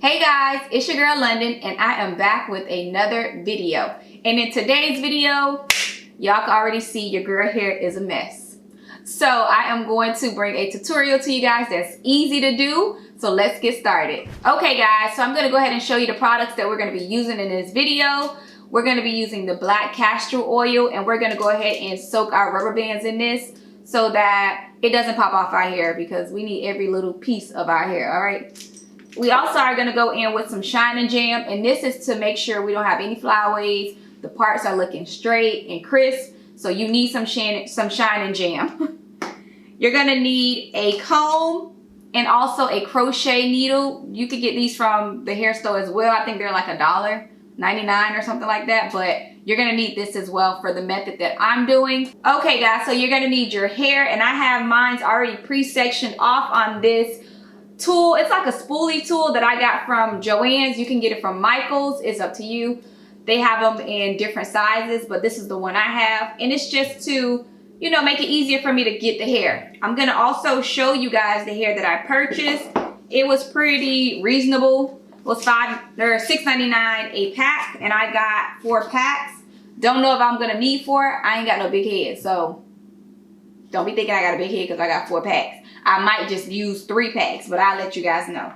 Hey guys, it's your girl London and I am back with another video. And in today's video, y'all can already see your girl hair is a mess. So I am going to bring a tutorial to you guys that's easy to do. So let's get started. Okay guys, so I'm gonna go ahead and show you the products that we're gonna be using in this video. We're gonna be using the black castor oil and we're gonna go ahead and soak our rubber bands in this so that it doesn't pop off our hair because we need every little piece of our hair, all right? We also are going to go in with some shine and jam, and this is to make sure we don't have any flyaways. The parts are looking straight and crisp, so you need some shine and jam. You're going to need a comb and also a crochet needle. You could get these from the hair store as well. I think they're like $1.99 or something like that, but you're going to need this as well for the method that I'm doing. Okay guys, so you're going to need your hair, and I have mine already pre-sectioned off on this tool. It's like a spoolie tool that I got from Joann's. You can get it from Michael's. It's up to you. They have them in different sizes, but this is the one I have. And it's just to, you know, make it easier for me to get the hair. I'm going to also show you guys the hair that I purchased. It was pretty reasonable. It was $6.99 a pack, and I got 4 packs. Don't know if I'm going to need 4. I ain't got no big head, so don't be thinking I got a big head because I got 4 packs. I might just use 3 packs, but I'll let you guys know.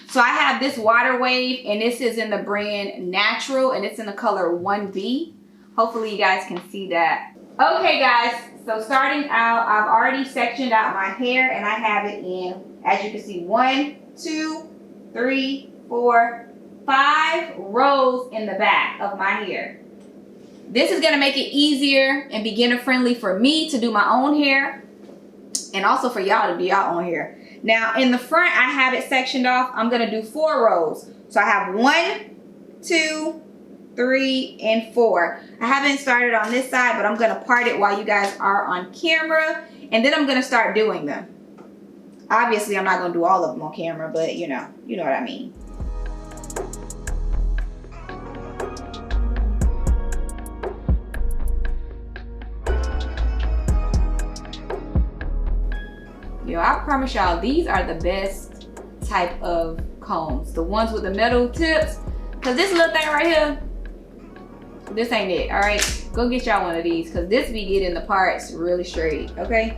So I have this water wave, and this is in the brand Naturall, and it's in the color 1B. Hopefully you guys can see that. Okay guys, so starting out, I've already sectioned out my hair, and I have it in, as you can see, 1, 2, 3, 4, 5 rows in the back of my hair. This is gonna make it easier and beginner friendly for me to do my own hair, and also for y'all to do y'all own hair. Now in the front, I have it sectioned off. I'm gonna do 4 rows. So I have 1, 2, 3, and 4. I haven't started on this side, but I'm gonna part it while you guys are on camera, and then I'm gonna start doing them. Obviously, I'm not gonna do all of them on camera, but you know what I mean. Yo, I promise y'all, these are the best type of combs. The ones with the metal tips. Because this little thing right here, this ain't it, all right? Go get y'all one of these because this be getting the parts really straight, okay?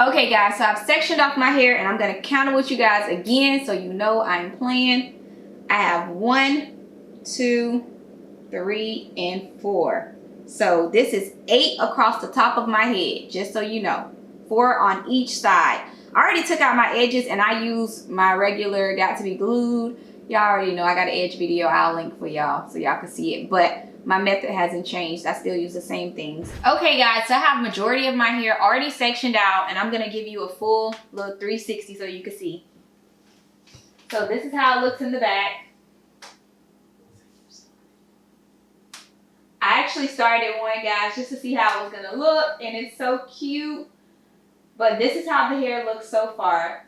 Okay guys, so I've sectioned off my hair, and I'm going to count it with you guys again so you know I'm playing. I have 1, 2, 3, and 4. So this is 8 across the top of my head, just so you know. 4 on each side. I already took out my edges, and I use my regular got to be glued. Y'all already know I got an edge video I'll link for y'all so y'all can see it. But my method hasn't changed. I still use the same things. Okay guys, so I have majority of my hair already sectioned out, and I'm going to give you a full little 360 so you can see. So this is how it looks in the back. I actually started one, guys, just to see how it was going to look, and it's so cute. But this is how the hair looks so far.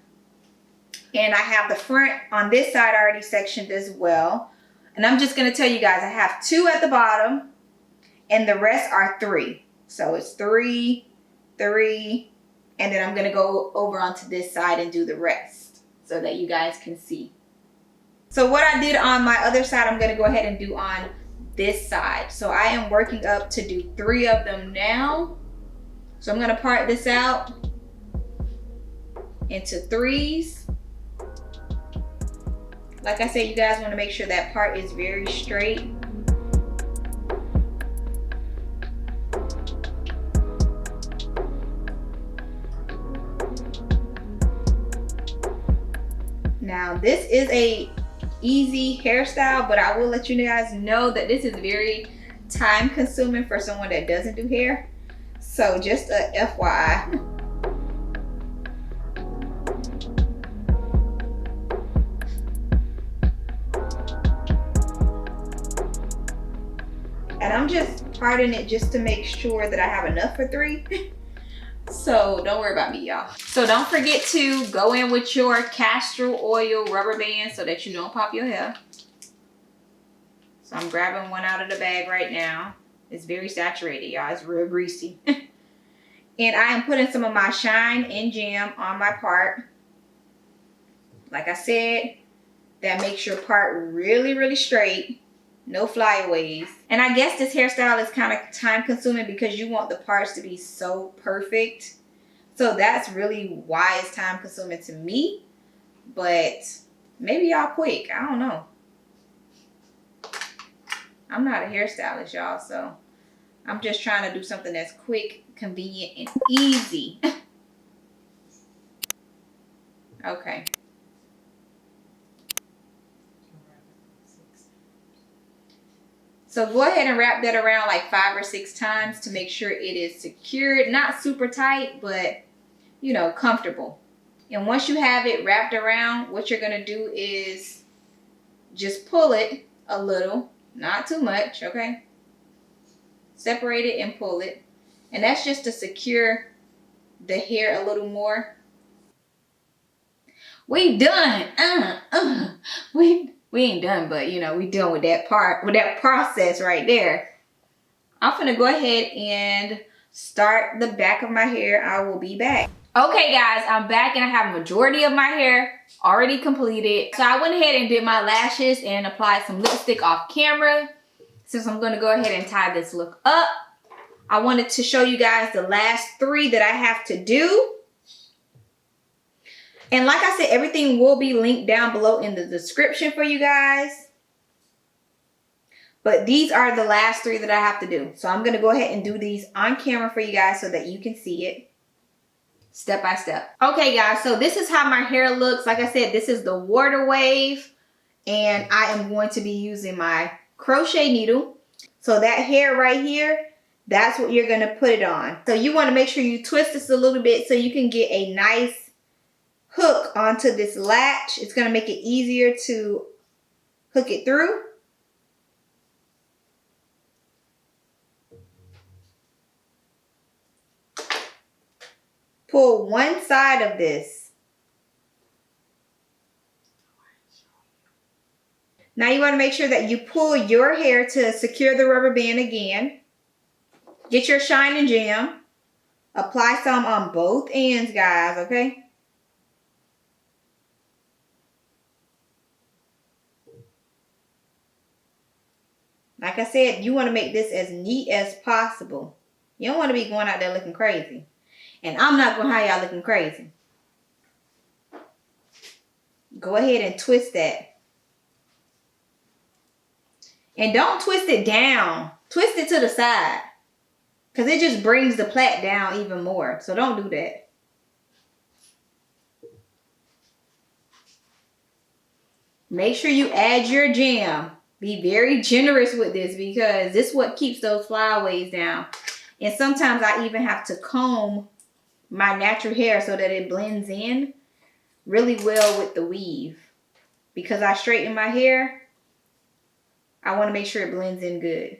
And I have the front on this side already sectioned as well. And I'm just going to tell you guys, I have 2 at the bottom, and the rest are 3. So it's 3, 3, and then I'm going to go over onto this side and do the rest, so that you guys can see. So what I did on my other side, I'm going to go ahead and do on this side. So I am working up to do 3 of them now. So I'm going to part this out into 3s. Like I said, you guys want to make sure that part is very straight. Now this is a easy hairstyle, but I will let you guys know that this is very time consuming for someone that doesn't do hair. So just a FYI. And I'm just parting it just to make sure that I have enough for 3. So don't worry about me, y'all. So don't forget to go in with your castor oil rubber band so that you don't pop your hair. So I'm grabbing one out of the bag right now. It's very saturated, y'all. It's real greasy. And I am putting some of my shine and jam on my part. Like I said, that makes your part really, really straight. No flyaways. And I guess this hairstyle is kind of time consuming because you want the parts to be so perfect. So that's really why it's time consuming to me. But maybe y'all quick. I don't know. I'm not a hairstylist, y'all, so I'm just trying to do something that's quick, convenient, and easy. Okay. So go ahead and wrap that around like 5 or 6 times to make sure it is secured. Not super tight, but, you know, comfortable. And once you have it wrapped around, what you're going to do is just pull it a little. Not too much, okay? Separate it and pull it. And that's just to secure the hair a little more. We done. We ain't done, but you know, we done with that part, with that process right there. I'm gonna go ahead and start the back of my hair. I will be back. Okay guys, I'm back and I have a majority of my hair already completed. So I went ahead and did my lashes and applied some lipstick off camera. Since I'm gonna go ahead and tie this look up, I wanted to show you guys the last 3 that I have to do. And like I said, everything will be linked down below in the description for you guys. But these are the last 3 that I have to do. So I'm going to go ahead and do these on camera for you guys so that you can see it step by step. Okay guys, so this is how my hair looks. Like I said, this is the water wave. And I am going to be using my crochet needle. So that hair right here, that's what you're going to put it on. So you want to make sure you twist this a little bit so you can get a nice hook onto this latch. It's going to make it easier to hook it through. Pull one side of this. Now you want to make sure that you pull your hair to secure the rubber band again. Get your shine and jam. Apply some on both ends, guys, okay? Like I said, you want to make this as neat as possible. You don't want to be going out there looking crazy. And I'm not going to have y'all looking crazy. Go ahead and twist that. And don't twist it down. Twist it to the side. Because it just brings the plait down even more. So don't do that. Make sure you add your jam. Be very generous with this because this is what keeps those flyaways down. And sometimes I even have to comb my natural hair so that it blends in really well with the weave. Because I straighten my hair, I want to make sure it blends in good.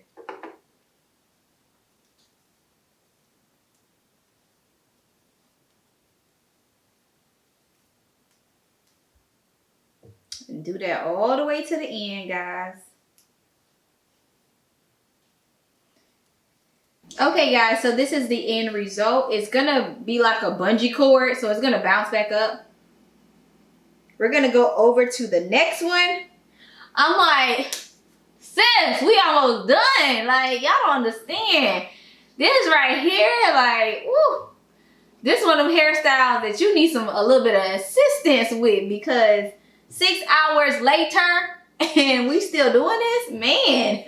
And do that all the way to the end, guys. Okay guys, so this is the end result. It's gonna be like a bungee cord, so it's gonna bounce back up. We're gonna go over to the next one. I'm like, sis, we almost done. Like, y'all don't understand. This right here, like, woo. This one of them hairstyles that you need a little bit of assistance with because 6 hours later and we still doing this, man.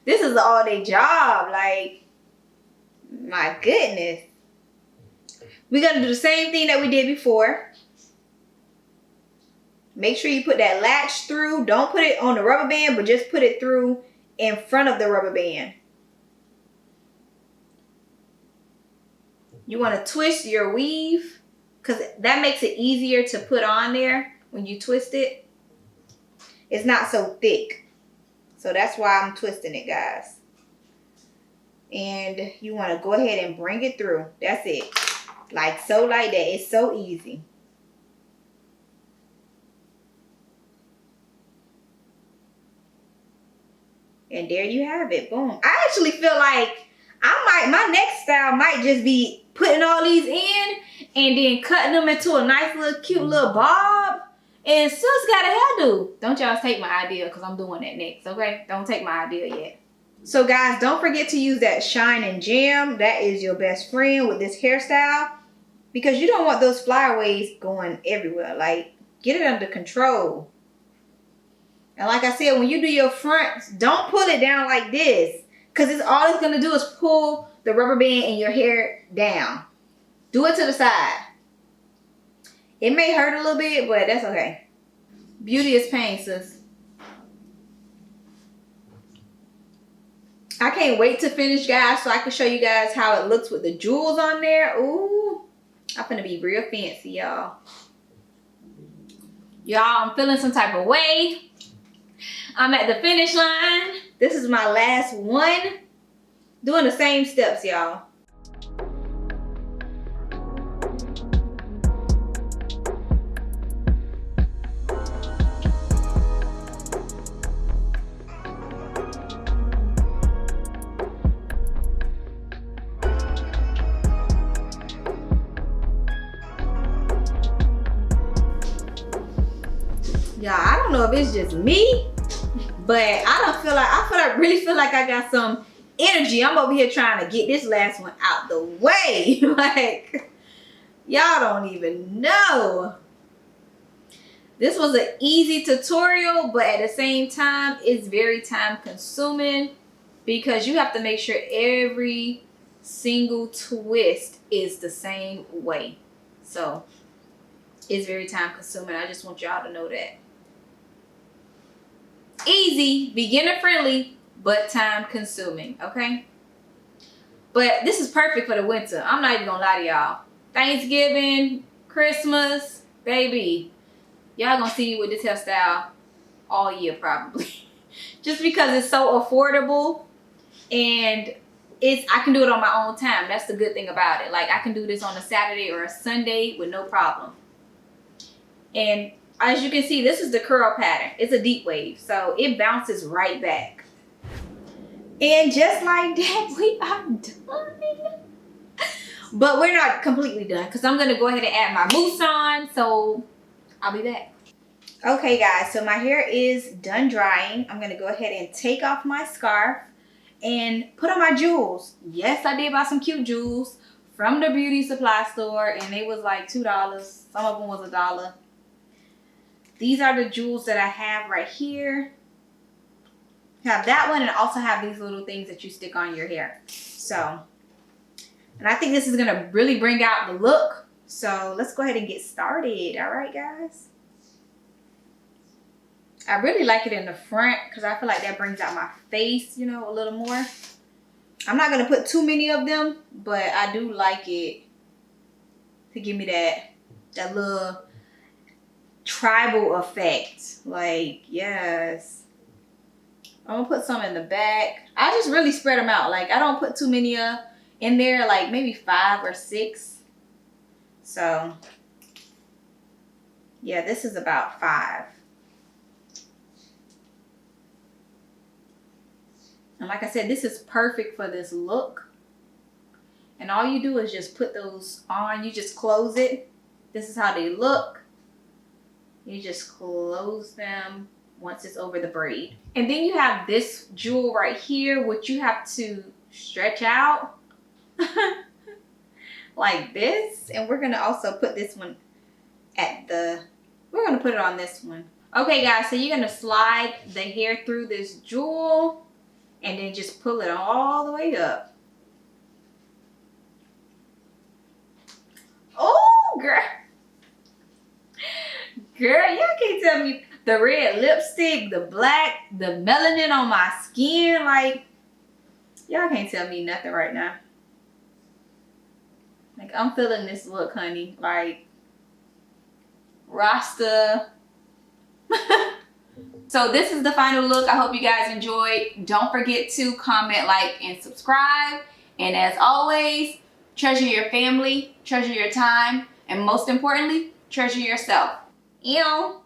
This is an all-day job. Like, my goodness. We're going to do the same thing that we did before. Make sure you put that latch through. Don't put it on the rubber band, but just put it through in front of the rubber band. You want to twist your weave because that makes it easier to put on there when you twist it. It's not so thick. So that's why I'm twisting it, guys. And you want to go ahead and bring it through. That's it. Like so, like that. It's so easy. And there you have it. Boom. I actually feel like my next style might just be putting all these in and then cutting them into a nice little cute little bob. And sis got a hairdo. Don't y'all take my idea because I'm doing that next, okay? Don't take my idea yet. So guys, don't forget to use that Shine and Jam. That is your best friend with this hairstyle because you don't want those flyaways going everywhere. Like, get it under control. And like I said, when you do your fronts, don't pull it down like this because all it's going to do is pull the rubber band and your hair down. Do it to the side. It may hurt a little bit, but that's okay. Beauty is pain, sis. I can't wait to finish, guys, so I can show you guys how it looks with the jewels on there. Ooh, I'm gonna be real fancy, y'all. Y'all, I'm feeling some type of way. I'm at the finish line. This is my last one. Doing the same steps, y'all. Y'all, I don't know if it's just me, but I really feel like I got some energy. I'm over here trying to get this last one out the way. Like, y'all don't even know. This was an easy tutorial, but at the same time, it's very time consuming because you have to make sure every single twist is the same way. So it's very time consuming. I just want y'all to know that. Easy, beginner friendly, but time consuming, okay? But this is perfect for the winter. I'm not even gonna lie to y'all. Thanksgiving, Christmas, baby. Y'all gonna see me with this hairstyle all year probably. Just because it's so affordable and I can do it on my own time. That's the good thing about it. Like, I can do this on a Saturday or a Sunday with no problem. And as you can see, this is the curl pattern. It's a deep wave, so it bounces right back. And just like that, we are done. But we're not completely done because I'm going to go ahead and add my mousse on, so I'll be back. Okay, guys, so my hair is done drying. I'm going to go ahead and take off my scarf and put on my jewels. Yes, I did buy some cute jewels from the beauty supply store, and they was like $2. Some of them was $1. These are the jewels that I have right here. I have that one and also have these little things that you stick on your hair. So, and I think this is going to really bring out the look. So let's go ahead and get started. All right, guys. I really like it in the front because I feel like that brings out my face, you know, a little more. I'm not going to put too many of them, but I do like it to give me that little tribal effect. Like, yes. I'm gonna put some in the back. I just really spread them out. Like, I don't put too many in there, like maybe 5 or 6. So yeah, this is about 5. And like I said, this is perfect for this look. And all you do is just put those on. You just close it. This is how they look. You just close them once it's over the braid. And then you have this jewel right here, which you have to stretch out like this. And we're going to also put this one we're going to put it on this one. Okay, guys, so you're going to slide the hair through this jewel and then just pull it all the way up. Oh, girl. Girl, y'all can't tell me the red lipstick, the black, the melanin on my skin. Like, y'all can't tell me nothing right now. Like, I'm feeling this look, honey. Like, Rasta. So this is the final look. I hope you guys enjoyed. Don't forget to comment, like, and subscribe. And as always, treasure your family, treasure your time, and most importantly, treasure yourself. Ew.